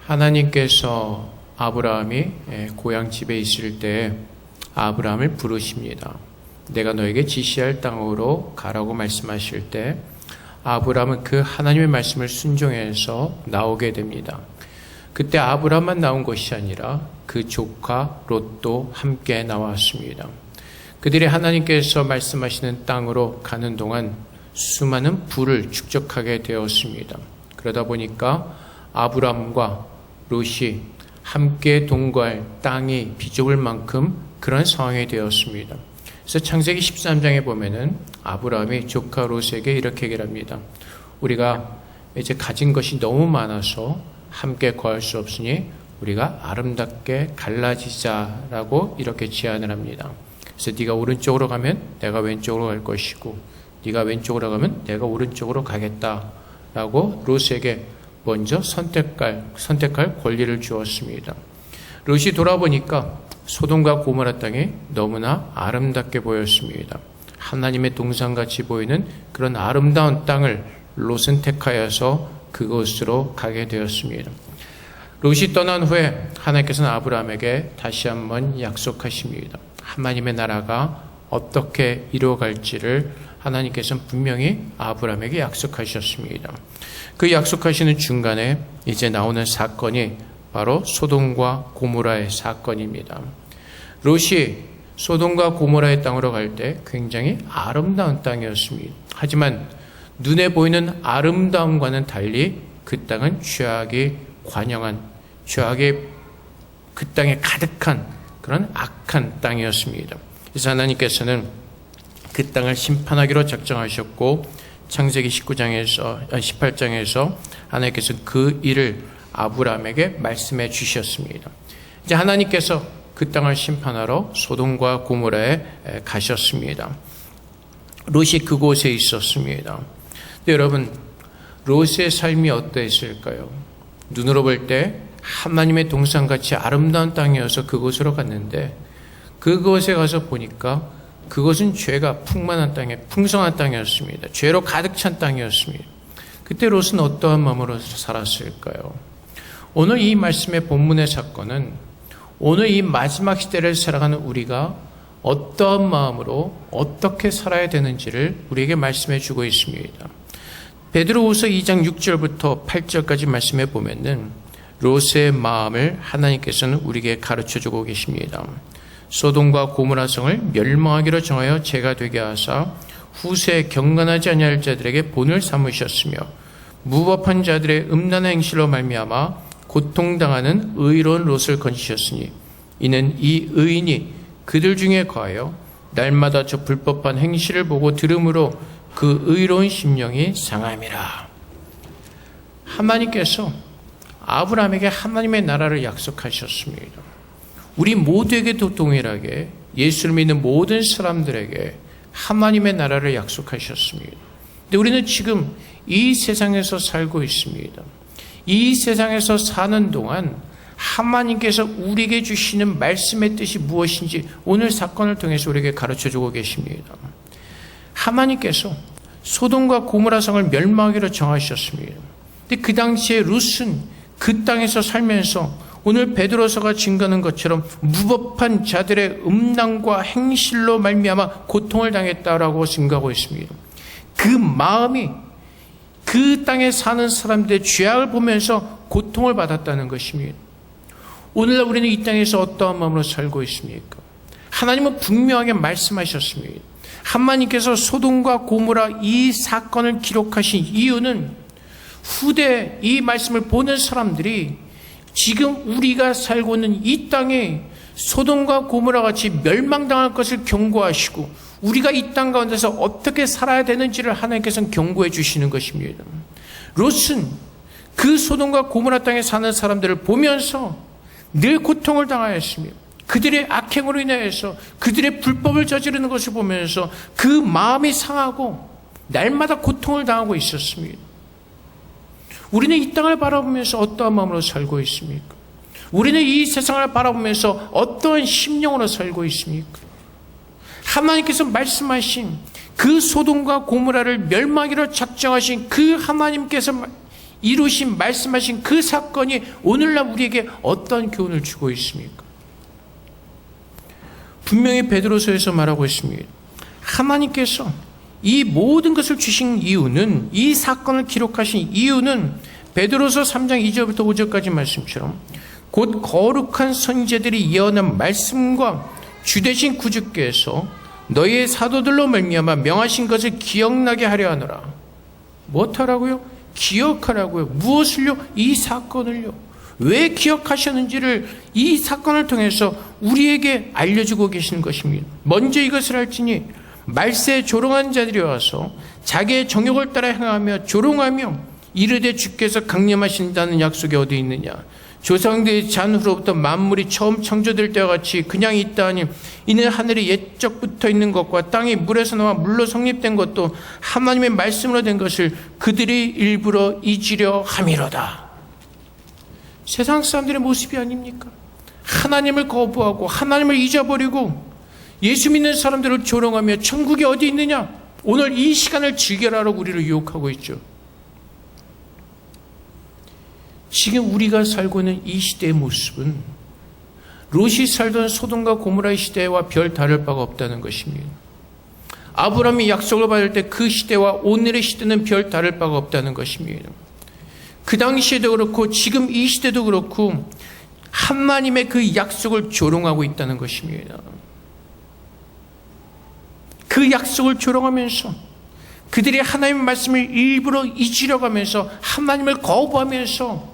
하나님께서 아브라함이 고향 집에 있을 때 아브라함을 부르십니다. 내가 너에게 지시할 땅으로 가라고 말씀하실 때 아브라함은 그 하나님의 말씀을 순종해서 나오게 됩니다. 그때 아브라함만 나온 것이 아니라 그 조카 롯도 함께 나왔습니다. 그들이 하나님께서 말씀하시는 땅으로 가는 동안 수많은 부를 축적하게 되었습니다. 그러다 보니까 아브라함과 롯이 함께 동거할 땅이 비좁을 만큼 그런 상황이 되었습니다. 그래서 창세기 13장에 보면은 아브라함이 조카 롯에게 이렇게 얘기를 합니다. 우리가 이제 가진 것이 너무 많아서 함께 거할 수 없으니 우리가 아름답게 갈라지자라고 이렇게 제안을 합니다. 그래서 네가 오른쪽으로 가면 내가 왼쪽으로 갈 것이고 네가 왼쪽으로 가면 내가 오른쪽으로 가겠다라고 롯에게 먼저 선택할 권리를 주었습니다. 롯이 돌아보니까 소돔과 고모라 땅이 너무나 아름답게 보였습니다. 하나님의 동산같이 보이는 그런 아름다운 땅을 롯은 택하여서 그곳으로 가게 되었습니다. 롯이 떠난 후에 하나님께서는 아브라함에게 다시 한번 약속하십니다. 하나님의 나라가 어떻게 이루어갈지를 하나님께서는 분명히 아브라함에게 약속하셨습니다. 그 약속하시는 중간에 이제 나오는 사건이 바로 소돔과 고모라의 사건입니다. 롯이 소돔과 고모라의 땅으로 갈 때 굉장히 아름다운 땅이었습니다. 하지만 눈에 보이는 아름다움과는 달리 그 땅은 죄악이 관영한, 죄악이 그 땅에 가득한 그런 악한 땅이었습니다. 그래서 하나님께서는 그 땅을 심판하기로 작정하셨고 창세기 18장에서 하나님께서 그 일을 아브라함에게 말씀해 주셨습니다. 이제 하나님께서 그 땅을 심판하러 소돔과 고모라에 가셨습니다. 롯이 그곳에 있었습니다. 근데 여러분, 롯의 삶이 어떠했을까요? 눈으로 볼 때 하나님의 동산같이 아름다운 땅이어서 그곳으로 갔는데 그곳에 가서 보니까 그것은 죄가 풍만한 땅에 풍성한 땅이었습니다. 죄로 가득 찬 땅이었습니다. 그때 롯은 어떠한 마음으로 살았을까요? 오늘 이 말씀의 본문의 사건은 오늘 이 마지막 시대를 살아가는 우리가 어떠한 마음으로 어떻게 살아야 되는지를 우리에게 말씀해 주고 있습니다. 베드로후서 2장 6절부터 8절까지 말씀해 보면은 롯의 마음을 하나님께서는 우리에게 가르쳐 주고 계십니다. 소돔과 고모라 성을 멸망하기로 정하여 죄가 되게 하사 후세에 경건하지 아니할 자들에게 본을 삼으셨으며 무법한 자들의 음란한 행실로 말미암아 고통당하는 의로운 롯을 건지셨으니 이는 이 의인이 그들 중에 거하여 날마다 저 불법한 행실을 보고 들음으로 그 의로운 심령이 상함이라. 하나님께서 아브라함에게 하나님의 나라를 약속하셨습니다. 우리 모두에게도 동일하게 예수를 믿는 모든 사람들에게 하나님의 나라를 약속하셨습니다. 근데 우리는 지금 이 세상에서 살고 있습니다. 이 세상에서 사는 동안 하나님께서 우리에게 주시는 말씀의 뜻이 무엇인지 오늘 사건을 통해서 우리에게 가르쳐주고 계십니다. 하나님께서 소돔과 고모라 성을 멸망하기로 정하셨습니다. 근데 그 당시에 롯은 그 땅에서 살면서 오늘 베드로서가 증거하는 것처럼 무법한 자들의 음란과 행실로 말미암아 고통을 당했다라고 증거하고 있습니다. 그 마음이 그 땅에 사는 사람들의 죄악을 보면서 고통을 받았다는 것입니다. 오늘날 우리는 이 땅에서 어떠한 마음으로 살고 있습니까? 하나님은 분명하게 말씀하셨습니다. 하나님께서 소돔과 고모라 이 사건을 기록하신 이유는 후대 이 말씀을 보는 사람들이 지금 우리가 살고 있는 이 땅에 소돔과 고모라 같이 멸망당할 것을 경고하시고 우리가 이 땅 가운데서 어떻게 살아야 되는지를 하나님께서는 경고해 주시는 것입니다. 롯은 그 소돔과 고모라 땅에 사는 사람들을 보면서 늘 고통을 당하였습니다. 그들의 악행으로 인해서 그들의 불법을 저지르는 것을 보면서 그 마음이 상하고 날마다 고통을 당하고 있었습니다. 우리는 이 땅을 바라보면서 어떠한 마음으로 살고 있습니까? 우리는 이 세상을 바라보면서 어떠한 심령으로 살고 있습니까? 하나님께서 말씀하신 그 소돔과 고모라를 멸망하기로 작정하신 그 하나님께서 이루신 말씀하신 그 사건이 오늘날 우리에게 어떤 교훈을 주고 있습니까? 분명히 베드로서에서 말하고 있습니다. 하나님께서 이 모든 것을 주신 이유는, 이 사건을 기록하신 이유는 베드로서 3장 2절부터 5절까지 말씀처럼 곧 거룩한 선지자들이 예언한 말씀과 주되신 구주께서 너희의 사도들로 말미암아 명하신 것을 기억나게 하려 하노라. 무엇하라고요? 기억하라고요. 무엇을요? 이 사건을요. 왜 기억하셨는지를 이 사건을 통해서 우리에게 알려주고 계시는 것입니다. 먼저 이것을 할지니 말세에 조롱한 자들이 와서 자기의 정욕을 따라 행하며 조롱하며 이르되 주께서 강림하신다는 약속이 어디 있느냐. 조상들의 잔후로부터 만물이 처음 창조될 때와 같이 그냥 있다 하니 이는 하늘이 옛적부터 있는 것과 땅이 물에서 나와 물로 성립된 것도 하나님의 말씀으로 된 것을 그들이 일부러 잊으려 함이로다. 세상 사람들의 모습이 아닙니까? 하나님을 거부하고 하나님을 잊어버리고 예수 믿는 사람들을 조롱하며 천국이 어디 있느냐, 오늘 이 시간을 즐겨라라고 우리를 유혹하고 있죠. 지금 우리가 살고 있는 이 시대의 모습은 롯이 살던 소돔과 고모라의 시대와 별 다를 바가 없다는 것입니다. 아브라함이 약속을 받을 때 그 시대와 오늘의 시대는 별 다를 바가 없다는 것입니다. 그 당시에도 그렇고 지금 이 시대도 그렇고 하나님의 그 약속을 조롱하고 있다는 것입니다. 그 약속을 조롱하면서 그들이 하나님의 말씀을 일부러 잊으려고 하면서 하나님을 거부하면서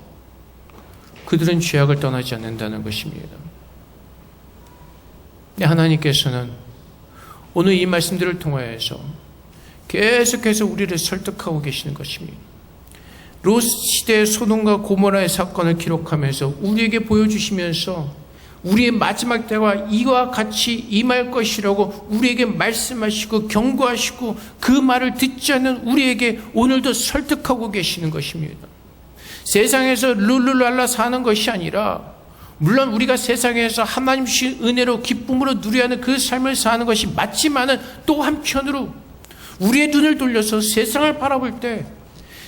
그들은 죄악을 떠나지 않는다는 것입니다. 하나님께서는 오늘 이 말씀들을 통하여서 계속해서 우리를 설득하고 계시는 것입니다. 롯 시대의 소돔과 고모라의 사건을 기록하면서 우리에게 보여주시면서 우리의 마지막 때가 이와 같이 임할 것이라고 우리에게 말씀하시고 경고하시고 그 말을 듣지 않는 우리에게 오늘도 설득하고 계시는 것입니다. 세상에서 룰루랄라 사는 것이 아니라 물론 우리가 세상에서 하나님 주신 은혜로 기쁨으로 누려야 하는 그 삶을 사는 것이 맞지만은 또 한편으로 우리의 눈을 돌려서 세상을 바라볼 때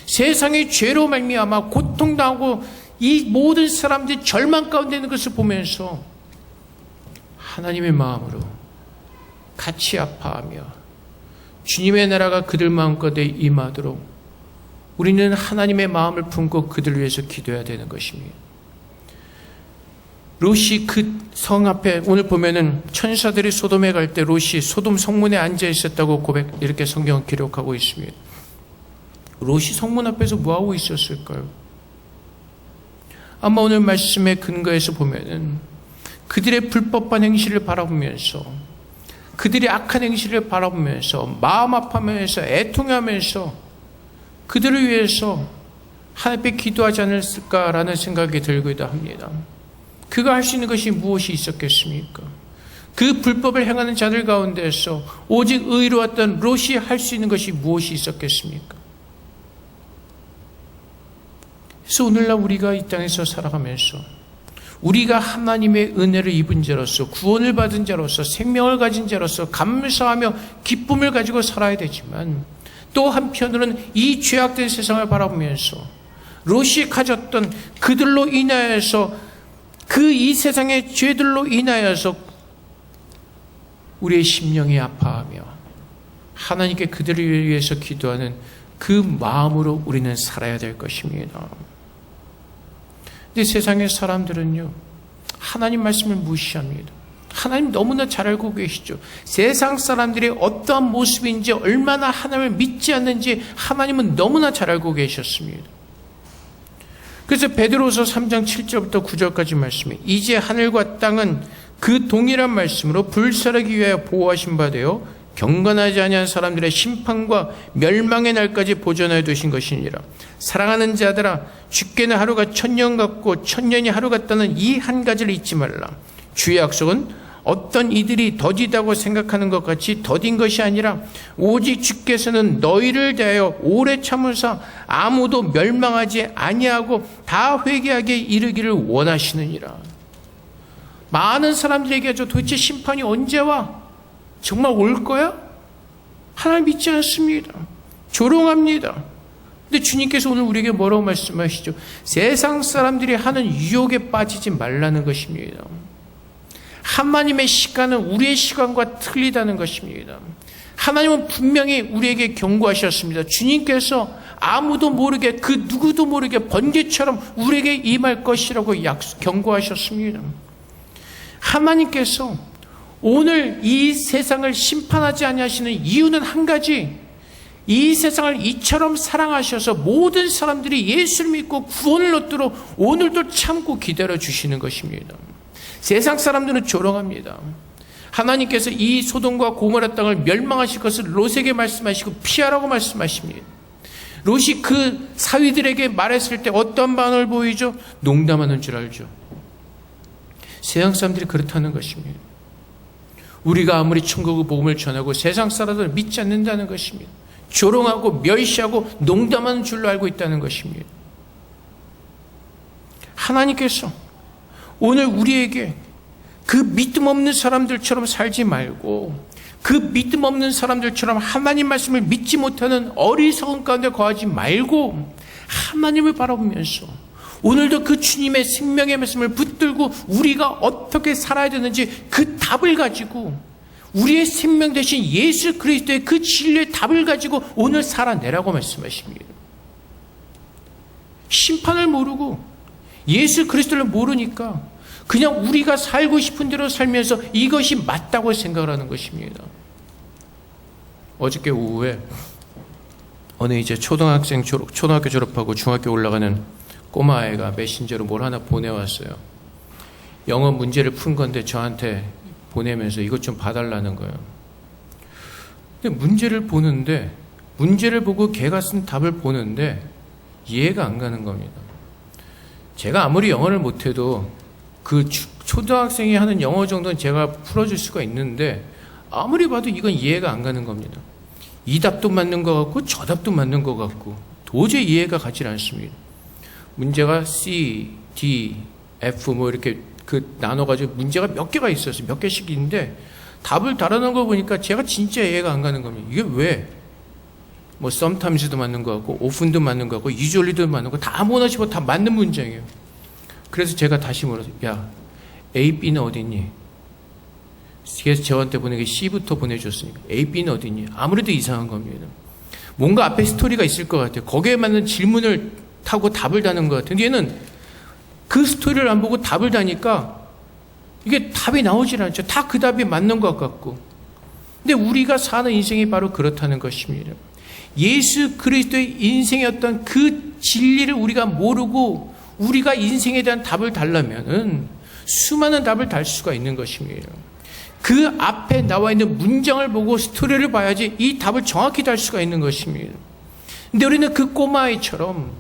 세상의 죄로 말미암아 고통당하고 이 모든 사람들이 절망 가운데 있는 것을 보면서 하나님의 마음으로 같이 아파하며 주님의 나라가 그들 마음껏에 임하도록 우리는 하나님의 마음을 품고 그들을 위해서 기도해야 되는 것입니다. 롯이 그 성 앞에 오늘 보면은 천사들이 소돔에 갈 때 롯이 소돔 성문에 앉아 있었다고 이렇게 성경은 기록하고 있습니다. 롯이 성문 앞에서 뭐하고 있었을까요? 아마 오늘 말씀의 근거에서 보면은 그들의 불법한 행실을 바라보면서 그들의 악한 행실을 바라보면서 마음 아파하면서 애통하면서 그들을 위해서 하나님께 기도하지 않았을까라는 생각이 들기도 합니다. 그가 할 수 있는 것이 무엇이 있었겠습니까? 그 불법을 행하는 자들 가운데서 오직 의로웠던 롯이 할 수 있는 것이 무엇이 있었겠습니까? 그래서 오늘날 우리가 이 땅에서 살아가면서 우리가 하나님의 은혜를 입은 자로서 구원을 받은 자로서 생명을 가진 자로서 감사하며 기쁨을 가지고 살아야 되지만 또 한편으로는 이 죄악된 세상을 바라보면서 롯이 가졌던 그들로 인하여서 그 이 세상의 죄들로 인하여서 우리의 심령이 아파하며 하나님께 그들을 위해서 기도하는 그 마음으로 우리는 살아야 될 것입니다. 근데 세상의 사람들은요, 하나님 말씀을 무시합니다. 하나님 너무나 잘 알고 계시죠. 세상 사람들이 어떠한 모습인지 얼마나 하나님을 믿지 않는지 하나님은 너무나 잘 알고 계셨습니다. 그래서 베드로서 3장 7절부터 9절까지 말씀에 이제 하늘과 땅은 그 동일한 말씀으로 불살하기 위하여 보호하신 바 되어 경건하지 아니한 사람들의 심판과 멸망의 날까지 보존하여 두신 것이니라. 사랑하는 자들아, 주께는 하루가 천년 같고 천년이 하루 같다는 이 한 가지를 잊지 말라. 주의 약속은 어떤 이들이 더디다고 생각하는 것 같이 더딘 것이 아니라 오직 주께서는 너희를 대하여 오래 참으사 아무도 멸망하지 아니하고 다 회개하게 이르기를 원하시느니라. 많은 사람들에게 도대체 심판이 언제 와? 정말 올 거야? 하나님 믿지 않습니다. 조롱합니다. 근데 주님께서 오늘 우리에게 뭐라고 말씀하시죠? 세상 사람들이 하는 유혹에 빠지지 말라는 것입니다. 하나님의 시간은 우리의 시간과 틀리다는 것입니다. 하나님은 분명히 우리에게 경고하셨습니다. 주님께서 아무도 모르게, 그 누구도 모르게 번개처럼 우리에게 임할 것이라고 경고하셨습니다. 하나님께서 오늘 이 세상을 심판하지 아니하시는 이유는 한 가지, 이 세상을 이처럼 사랑하셔서 모든 사람들이 예수를 믿고 구원을 얻도록 오늘도 참고 기다려 주시는 것입니다. 세상 사람들은 조롱합니다. 하나님께서 이 소돔과 고모라 땅을 멸망하실 것을 롯에게 말씀하시고 피하라고 말씀하십니다. 롯이 그 사위들에게 말했을 때 어떤 반응을 보이죠? 농담하는 줄 알죠. 세상 사람들이 그렇다는 것입니다. 우리가 아무리 천국의 복음을 전하고 세상 사람들을 믿지 않는다는 것입니다. 조롱하고 멸시하고 농담하는 줄로 알고 있다는 것입니다. 하나님께서 오늘 우리에게 그 믿음 없는 사람들처럼 살지 말고, 그 믿음 없는 사람들처럼 하나님 말씀을 믿지 못하는 어리석은 가운데 거하지 말고 하나님을 바라보면서 오늘도 그 주님의 생명의 말씀을 붙들고 우리가 어떻게 살아야 되는지 그 답을 가지고, 우리의 생명 대신 예수 그리스도의 그 진리의 답을 가지고 오늘 살아내라고 말씀하십니다. 심판을 모르고 예수 그리스도를 모르니까 그냥 우리가 살고 싶은 대로 살면서 이것이 맞다고 생각을 하는 것입니다. 어저께 오후에 어느 이제 초등학교 졸업하고 중학교 올라가는 꼬마 아이가 메신저로 뭘 하나 보내왔어요. 영어 문제를 푼 건데 저한테 보내면서 이것 좀 봐달라는 거예요. 근데 문제를 보고 걔가 쓴 답을 보는데 이해가 안 가는 겁니다. 제가 아무리 영어를 못해도 그 초등학생이 하는 영어 정도는 제가 풀어줄 수가 있는데 아무리 봐도 이건 이해가 안 가는 겁니다. 이 답도 맞는 것 같고 저 답도 맞는 것 같고 도저히 이해가 가지 않습니다. 문제가 C, D, F 뭐 이렇게 나눠가지고 문제가 몇 개가 있었어요. 몇 개씩 있는데 답을 달아놓은 거 보니까 제가 진짜 이해가 안 가는 겁니다. 이게 왜? 뭐 sometimes도 맞는 것 같고 often도 맞는 것 같고 usually도 맞는 거 다 아무거나 집어 다 맞는 문장이에요. 그래서 제가 다시 물었어요. 야, A, B는 어디 있니? 그래서 저한테 보내기 C부터 보내줬으니까 A, B는 어디 있니? 아무래도 이상한 겁니다. 뭔가 앞에 스토리가 있을 것 같아요. 거기에 맞는 질문을 타고 답을 다는 것 같아요. 얘는 그 스토리를 안 보고 답을 다니까 이게 답이 나오질 않죠. 다 그 답이 맞는 것 같고. 근데 우리가 사는 인생이 바로 그렇다는 것입니다. 예수 그리스도의 인생의 어떤 그 진리를 우리가 모르고 우리가 인생에 대한 답을 달라면은 수많은 답을 달 수가 있는 것입니다. 그 앞에 나와 있는 문장을 보고 스토리를 봐야지 이 답을 정확히 달 수가 있는 것입니다. 근데 우리는 그 꼬마아이처럼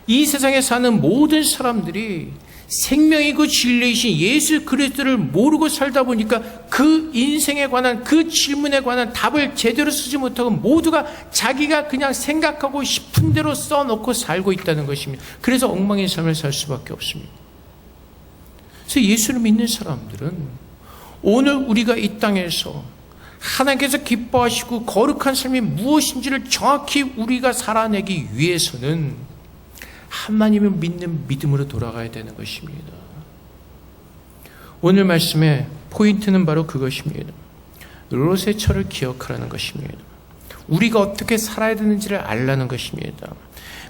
이 세상에 사는 모든 사람들이 생명이고 진리이신 예수 그리스도를 모르고 살다 보니까 그 인생에 관한 그 질문에 관한 답을 제대로 쓰지 못하고 모두가 자기가 그냥 생각하고 싶은 대로 써놓고 살고 있다는 것입니다. 그래서 엉망인 삶을 살 수밖에 없습니다. 그래서 예수를 믿는 사람들은 오늘 우리가 이 땅에서 하나님께서 기뻐하시고 거룩한 삶이 무엇인지를 정확히 우리가 살아내기 위해서는 하나님을 믿는 믿음으로 돌아가야 되는 것입니다. 오늘 말씀의 포인트는 바로 그것입니다. 롯의 철을 기억하라는 것입니다. 우리가 어떻게 살아야 되는지를 알라는 것입니다.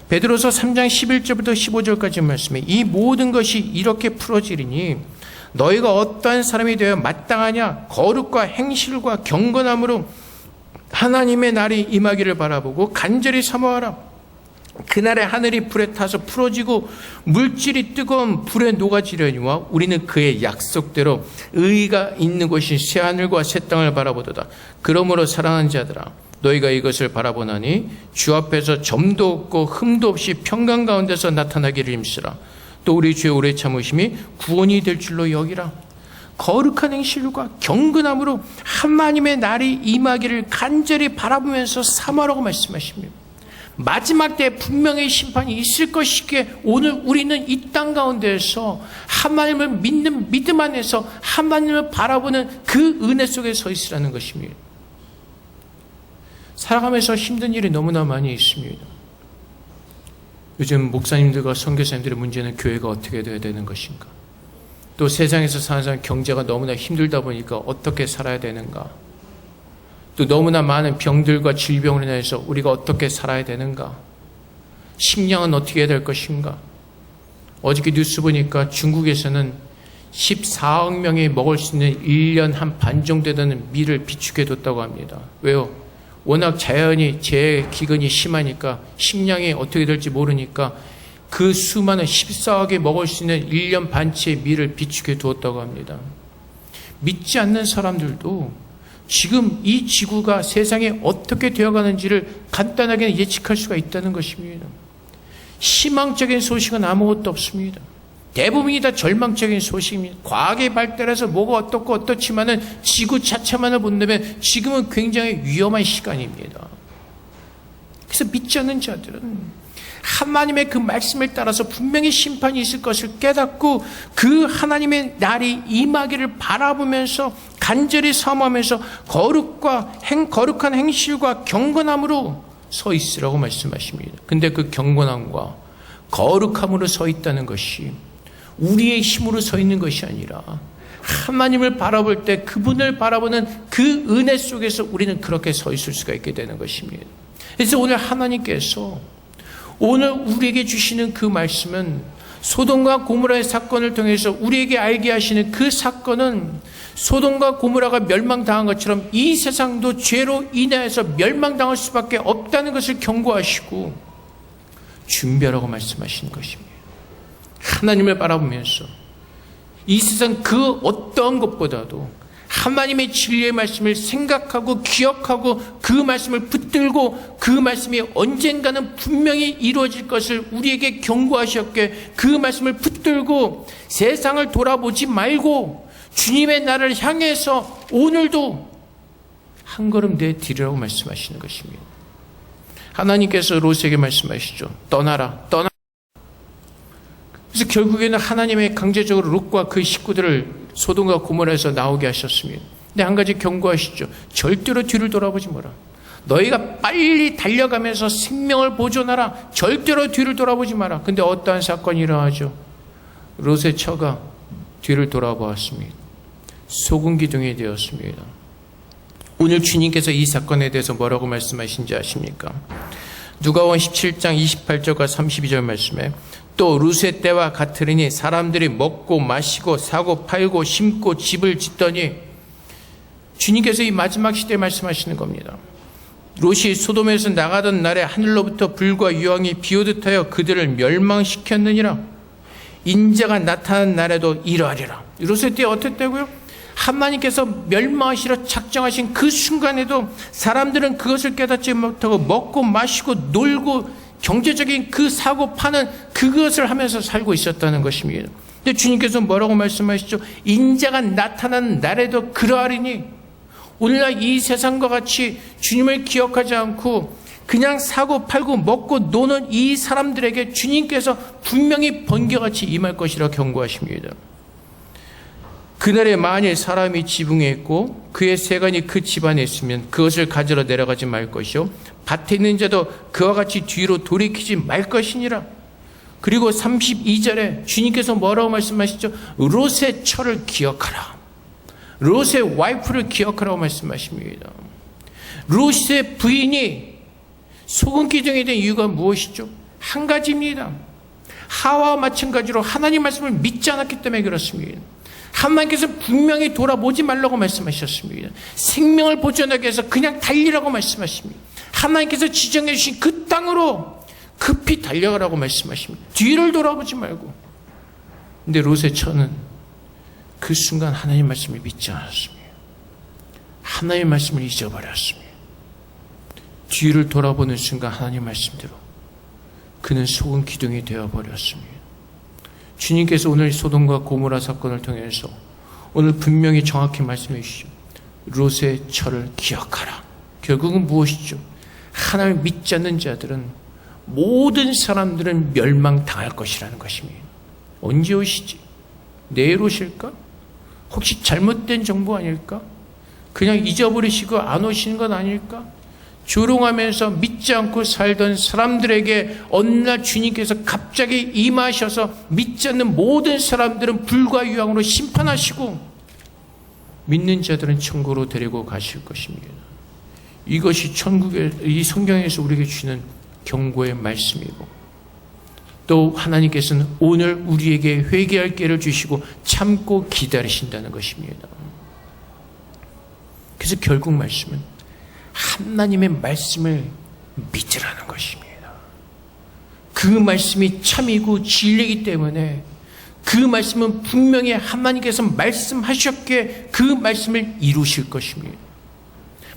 베드로서 3장 11절부터 15절까지 말씀에 이 모든 것이 이렇게 풀어지리니 너희가 어떠한 사람이 되어 마땅하냐 거룩과 행실과 경건함으로 하나님의 날이 임하기를 바라보고 간절히 사모하라. 그날에 하늘이 불에 타서 풀어지고 물질이 뜨거운 불에 녹아지려니와 우리는 그의 약속대로 의가 있는 곳인 새하늘과 새 땅을 바라보도다. 그러므로 사랑하는 자들아 너희가 이것을 바라보나니 주 앞에서 점도 없고 흠도 없이 평강 가운데서 나타나기를 힘쓰라. 또 우리 주의 오래 참으심이 구원이 될 줄로 여기라. 거룩한 행실과 경건함으로 하나님의 날이 임하기를 간절히 바라보면서 사모하라고 말씀하십니다. 마지막 때 분명히 심판이 있을 것이기에 오늘 우리는 이 땅 가운데에서 하나님을 믿는 믿음 안에서 하나님을 바라보는 그 은혜 속에 서 있으라는 것입니다. 살아가면서 힘든 일이 너무나 많이 있습니다. 요즘 목사님들과 선교사님들의 문제는 교회가 어떻게 돼야 되는 것인가? 또 세상에서 사는 사람 경제가 너무나 힘들다 보니까 어떻게 살아야 되는가? 또 너무나 많은 병들과 질병으로 인해서 우리가 어떻게 살아야 되는가? 식량은 어떻게 해야 될 것인가? 어저께 뉴스 보니까 중국에서는 14억 명이 먹을 수 있는 1년 한 반 정도 되는 밀을 비축해 뒀다고 합니다. 왜요? 워낙 자연이 재기근이 심하니까 식량이 어떻게 될지 모르니까 그 수많은 14억이 먹을 수 있는 1년 반치의 밀을 비축해 두었다고 합니다. 믿지 않는 사람들도 지금 이 지구가 세상에 어떻게 되어가는지를 간단하게 예측할 수가 있다는 것입니다. 희망적인 소식은 아무것도 없습니다. 대부분이 다 절망적인 소식입니다. 과학의 발달해서 뭐가 어떻고 어떻지만은 지구 자체만을 본다면 지금은 굉장히 위험한 시간입니다. 그래서 믿지 않는 자들은 하나님의 그 말씀을 따라서 분명히 심판이 있을 것을 깨닫고 그 하나님의 날이 임하기를 바라보면서 간절히 사모하면서 거룩한 행실과 경건함으로 서 있으라고 말씀하십니다. 근데 그 경건함과 거룩함으로 서 있다는 것이 우리의 힘으로 서 있는 것이 아니라 하나님을 바라볼 때 그분을 바라보는 그 은혜 속에서 우리는 그렇게 서 있을 수가 있게 되는 것입니다. 그래서 오늘 하나님께서 오늘 우리에게 주시는 그 말씀은 소돔과 고모라의 사건을 통해서 우리에게 알게 하시는 그 사건은 소돔과 고모라가 멸망당한 것처럼 이 세상도 죄로 인하여서 멸망당할 수밖에 없다는 것을 경고하시고 준비하라고 말씀하시는 것입니다. 하나님을 바라보면서 이 세상 그 어떠한 것보다도 하나님의 진리의 말씀을 생각하고 기억하고 그 말씀을 붙들고 그 말씀이 언젠가는 분명히 이루어질 것을 우리에게 경고하셨기에 그 말씀을 붙들고 세상을 돌아보지 말고 주님의 나라를 향해서 오늘도 한 걸음 내디르라고 말씀하시는 것입니다. 하나님께서 롯에게 말씀하시죠. 떠나라. 그래서 결국에는 하나님의 강제적으로 롯과 그 식구들을 소돔과 고모라에서 나오게 하셨습니다. 근데 한 가지 경고하시죠. 절대로 뒤를 돌아보지 마라. 너희가 빨리 달려가면서 생명을 보존하라. 절대로 뒤를 돌아보지 마라. 근데 어떠한 사건이 일어나죠? 롯의 처가 뒤를 돌아보았습니다. 소금 기둥이 되었습니다. 오늘 주님께서 이 사건에 대해서 뭐라고 말씀하신지 아십니까? 누가복음 17장 28절과 32절 말씀에 또 룻의 때와 같으리니 사람들이 먹고 마시고 사고 팔고 심고 집을 짓더니 주님께서 이 마지막 시대에 말씀하시는 겁니다. 롯이 소돔에서 나가던 날에 하늘로부터 불과 유황이 비오듯 하여 그들을 멸망시켰느니라. 인자가 나타난 날에도 이러하리라. 롯의 때 어떨 때고요? 하나님께서 멸망하시려 작정하신 그 순간에도 사람들은 그것을 깨닫지 못하고 먹고 마시고 놀고 경제적인 그 사고 파는 그것을 하면서 살고 있었다는 것입니다. 근데 주님께서 뭐라고 말씀하시죠? 인자가 나타난 날에도 그러하리니 오늘날 이 세상과 같이 주님을 기억하지 않고 그냥 사고 팔고 먹고 노는 이 사람들에게 주님께서 분명히 번개같이 임할 것이라 경고하십니다. 그날에 만일 사람이 지붕에 있고 그의 세간이 그 집안에 있으면 그것을 가지러 내려가지 말 것이요 밭에 있는 자도 그와 같이 뒤로 돌이키지 말 것이니라. 그리고 32절에 주님께서 뭐라고 말씀하시죠? 롯의 처를 기억하라. 롯의 와이프를 기억하라고 말씀하십니다. 롯의 부인이 소금 기둥이 된 이유가 무엇이죠? 한 가지입니다. 하와와 마찬가지로 하나님 말씀을 믿지 않았기 때문에 그렇습니다. 하나님께서 분명히 돌아보지 말라고 말씀하셨습니다. 생명을 보존하기 위해서 그냥 달리라고 말씀하십니다. 하나님께서 지정해 주신 그 땅으로 급히 달려가라고 말씀하십니다. 뒤를 돌아보지 말고. 근데 롯의 처는 그 순간 하나님 말씀을 믿지 않았습니다. 하나님 말씀을 잊어버렸습니다. 뒤를 돌아보는 순간 하나님 말씀대로 그는 소금 기둥이 되어버렸습니다. 주님께서 오늘 소돔과 고모라 사건을 통해서 오늘 분명히 정확히 말씀해 주시죠. 롯의 처를 기억하라. 결국은 무엇이죠? 하나님을 믿지 않는 자들은 모든 사람들은 멸망당할 것이라는 것입니다. 언제 오시지? 내일 오실까? 혹시 잘못된 정보 아닐까? 그냥 잊어버리시고 안 오시는 건 아닐까? 조롱하면서 믿지 않고 살던 사람들에게 어느 날 주님께서 갑자기 임하셔서 믿지 않는 모든 사람들은 불과 유황으로 심판하시고 믿는 자들은 천국으로 데리고 가실 것입니다. 이것이 이 성경에서 우리에게 주는 경고의 말씀이고, 또 하나님께서는 오늘 우리에게 회개할 기회를 주시고 참고 기다리신다는 것입니다. 그래서 결국 말씀은 하나님의 말씀을 믿으라는 것입니다. 그 말씀이 참이고 진리이기 때문에 그 말씀은 분명히 하나님께서 말씀하셨기에 그 말씀을 이루실 것입니다.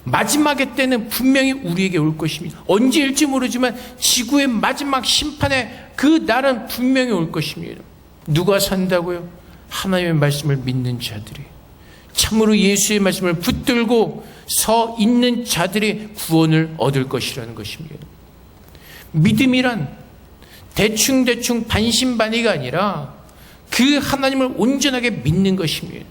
마지막의 때는 분명히 우리에게 올 것입니다. 언제일지 모르지만 지구의 마지막 심판의 그 날은 분명히 올 것입니다. 누가 산다고요? 하나님의 말씀을 믿는 자들이, 참으로 예수의 말씀을 붙들고 서 있는 자들이 구원을 얻을 것이라는 것입니다. 믿음이란 대충 반신반의가 아니라 그 하나님을 온전하게 믿는 것입니다.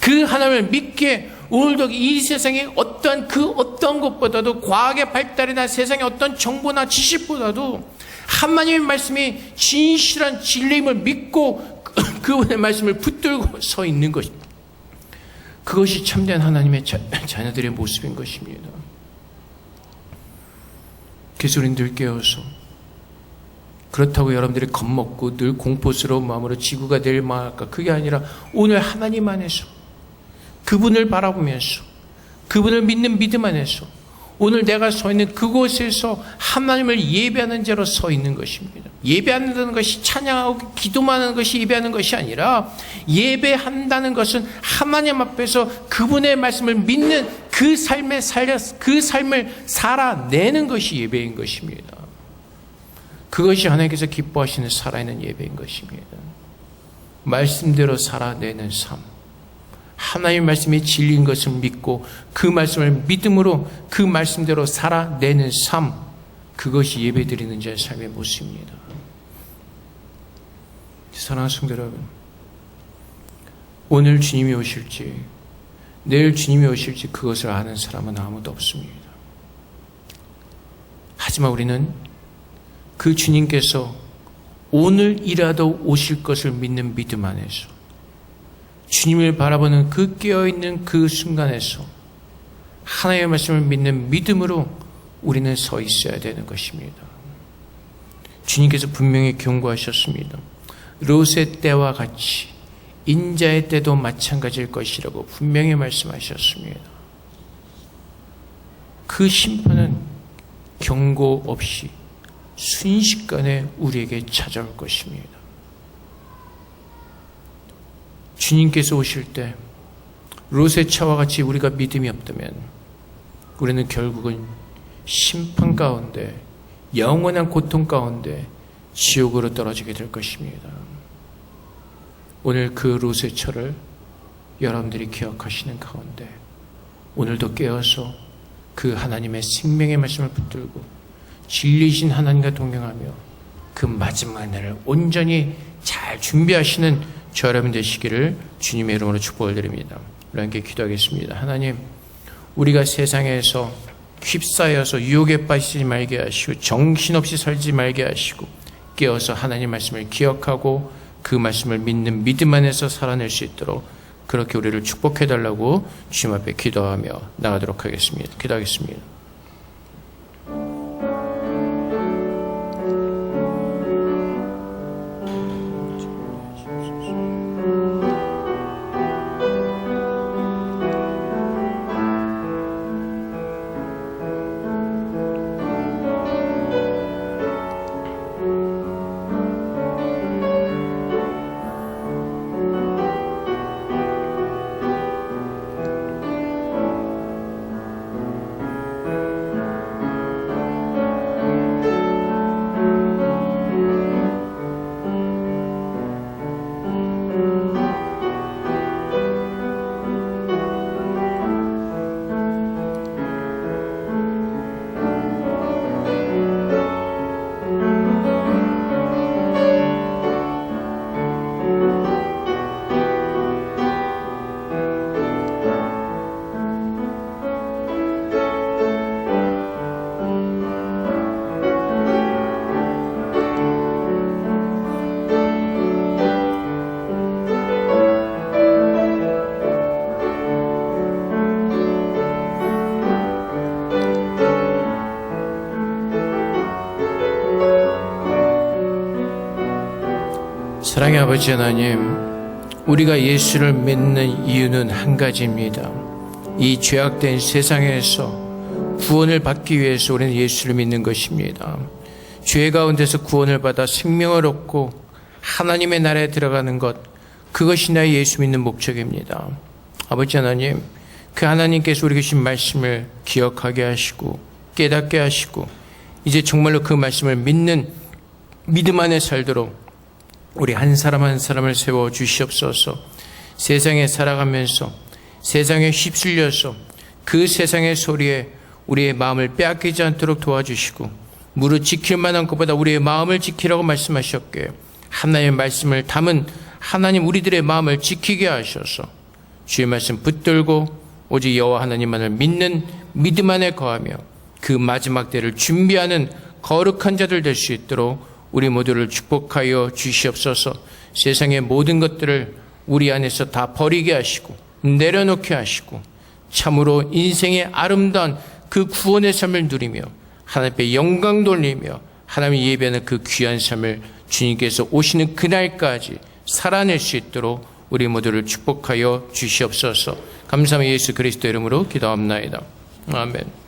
그 하나님을 믿기에 오늘도 이 세상의 어떠한 것보다도, 과학의 발달이나 세상의 어떤 정보나 지식보다도 하나님의 말씀이 진실한 진리임을 믿고 그분의 말씀을 붙들고 서 있는 것입니다. 그것이 참된 하나님의 자녀들의 모습인 것입니다. 그래서 우리는 늘 깨어서, 그렇다고 여러분들이 겁먹고 늘 공포스러운 마음으로 지구가 내일 망할까, 그게 아니라 오늘 하나님 안에서 그분을 바라보면서 그분을 믿는 믿음 안에서 오늘 내가 서 있는 그곳에서 하나님을 예배하는 자로 서 있는 것입니다. 예배한다는 것이 찬양하고 기도만 하는 것이 예배하는 것이 아니라, 예배한다는 것은 하나님 앞에서 그분의 말씀을 믿는 그 삶을 살아내는 것이 예배인 것입니다. 그것이 하나님께서 기뻐하시는 살아있는 예배인 것입니다. 말씀대로 살아내는 삶, 하나님의 말씀이 진리인 것을 믿고 그 말씀을 믿음으로 그 말씀대로 살아내는 삶, 그것이 예배드리는 자의 삶의 모습입니다. 사랑하는 성도 여러분, 오늘 주님이 오실지 내일 주님이 오실지 그것을 아는 사람은 아무도 없습니다. 하지만 우리는 그 주님께서 오늘이라도 오실 것을 믿는 믿음 안에서, 주님을 바라보는 그 깨어있는 그 순간에서 하나님의 말씀을 믿는 믿음으로 우리는 서 있어야 되는 것입니다. 주님께서 분명히 경고하셨습니다. 롯의 때와 같이 인자의 때도 마찬가지일 것이라고 분명히 말씀하셨습니다. 그 심판은 경고 없이 순식간에 우리에게 찾아올 것입니다. 주님께서 오실 때 롯의 차와 같이 우리가 믿음이 없다면 우리는 결국은 심판 가운데, 영원한 고통 가운데 지옥으로 떨어지게 될 것입니다. 오늘 그 롯의 차를 여러분들이 기억하시는 가운데 오늘도 깨어서 그 하나님의 생명의 말씀을 붙들고 진리이신 하나님과 동행하며 그 마지막 날을 온전히 잘 준비하시는 저 여러분 되시기를 주님의 이름으로 축복을 드립니다. 우리 함께 기도하겠습니다. 하나님, 우리가 세상에서 휩싸여서 유혹에 빠지지 말게 하시고 정신없이 살지 말게 하시고 깨어서 하나님 말씀을 기억하고 그 말씀을 믿는 믿음 안에서 살아낼 수 있도록 그렇게 우리를 축복해달라고 주님 앞에 기도하며 나가도록 하겠습니다. 기도하겠습니다. 사랑의 아버지 하나님, 우리가 예수를 믿는 이유는 한 가지입니다. 이 죄악된 세상에서 구원을 받기 위해서 우리는 예수를 믿는 것입니다. 죄 가운데서 구원을 받아 생명을 얻고 하나님의 나라에 들어가는 것, 그것이 나의 예수 믿는 목적입니다. 아버지 하나님, 그 하나님께서 우리 주신 말씀을 기억하게 하시고 깨닫게 하시고 이제 정말로 그 말씀을 믿는 믿음 안에 살도록 우리 한 사람 한 사람을 세워 주시옵소서. 세상에 살아가면서 세상에 휩쓸려서 그 세상의 소리에 우리의 마음을 빼앗기지 않도록 도와주시고 무릇 지킬 만한 것보다 우리의 마음을 지키라고 말씀하셨기에 하나님의 말씀을 담은 하나님 우리들의 마음을 지키게 하셔서 주의 말씀 붙들고 오직 여호와 하나님만을 믿는 믿음 안에 거하며 그 마지막 때를 준비하는 거룩한 자들 될 수 있도록 우리 모두를 축복하여 주시옵소서. 세상의 모든 것들을 우리 안에서 다 버리게 하시고 내려놓게 하시고 참으로 인생의 아름다운 그 구원의 삶을 누리며 하나님께 영광 돌리며 하나님이 예배하는 그 귀한 삶을 주님께서 오시는 그날까지 살아낼 수 있도록 우리 모두를 축복하여 주시옵소서. 감사합니다. 예수 그리스도 이름으로 기도합나이다. 아멘.